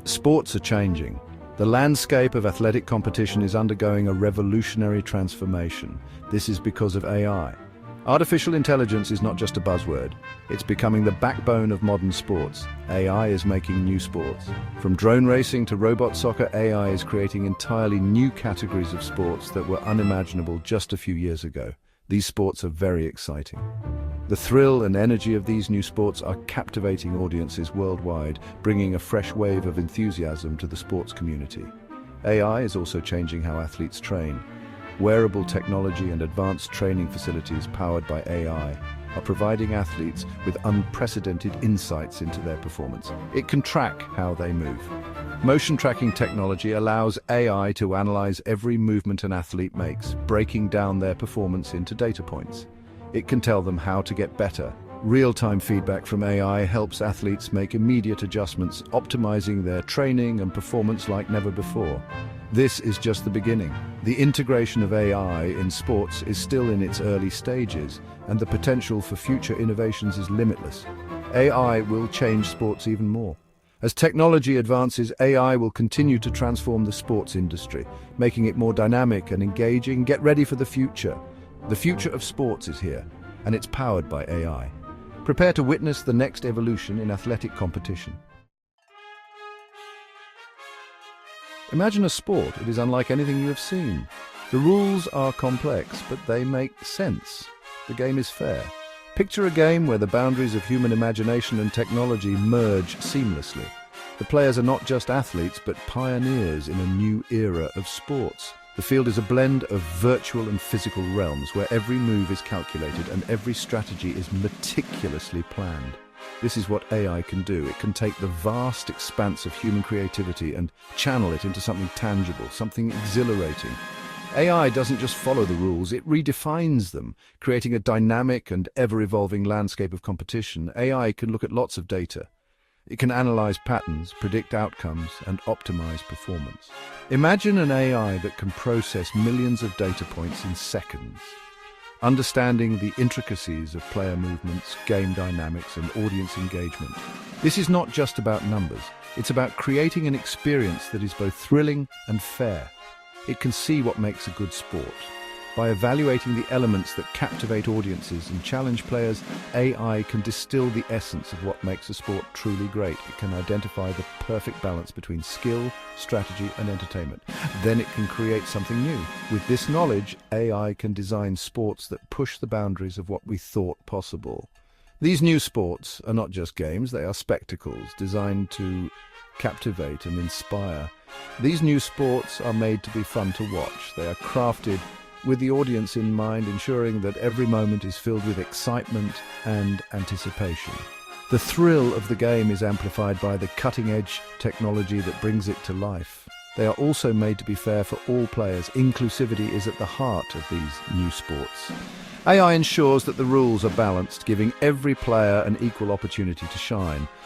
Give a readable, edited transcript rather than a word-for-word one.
Sports are changing. The landscape of athletic competition is undergoing a revolutionary transformation. This is because of AI. Artificial intelligence is not just a buzzword. It's becoming the backbone of modern sports. AI is making new sports. From drone racing to robot soccer, AI is creating entirely new categories of sports that were unimaginable just a few years ago. These sports are very exciting. The thrill and energy of these new sports are captivating audiences worldwide, bringing a fresh wave of enthusiasm to the sports community. AI is also changing how athletes train. Wearable technology and advanced training facilities powered by AI are providing athletes with unprecedented insights into their performance. It can track how they move. Motion tracking technology allows AI to analyze every movement an athlete makes, breaking down their performance into data points. It can tell them how to get better. Real-time feedback from AI helps athletes make immediate adjustments, optimizing their training and performance like never before. This is just the beginning. The integration of AI in sports is still in its early stages, and the potential for future innovations is limitless. AI will change sports even more. As technology advances, AI will continue to transform the sports industry, making it more dynamic and engaging. Get ready for the future. The future of sports is here, and it's powered by AI. Prepare to witness the next evolution in athletic competition. Imagine a sport. It is unlike anything you have seen. The rules are complex, but they make sense. The game is fair. Picture a game where the boundaries of human imagination and technology merge seamlessly. The players are not just athletes, but pioneers in a new era of sports. The field is a blend of virtual and physical realms where every move is calculated and every strategy is meticulously planned. This is what AI can do. It can take the vast expanse of human creativity and channel it into something tangible, something exhilarating. AI doesn't just follow the rules, it redefines them, creating a dynamic and ever-evolving landscape of competition. AI can look at lots of data. It can analyze patterns, predict outcomes, and optimize performance. Imagine an AI that can process millions of data points in seconds, understanding the intricacies of player movements, game dynamics, and audience engagement. This is not just about numbers. It's about creating an experience that is both thrilling and fair. It can see what makes a good sport. By evaluating the elements that captivate audiences and challenge players, AI can distill the essence of what makes a sport truly great. It can identify the perfect balance between skill, strategy, and entertainment. Then it can create something new. With this knowledge, AI can design sports that push the boundaries of what we thought possible. These new sports are not just games, they are spectacles designed to captivate and inspire. These new sports are made to be fun to watch. They are crafted with the audience in mind, ensuring that every moment is filled with excitement and anticipation. The thrill of the game is amplified by the cutting-edge technology that brings it to life. They are also made to be fair for all players. Inclusivity is at the heart of these new sports. AI ensures that the rules are balanced, giving every player an equal opportunity to shine.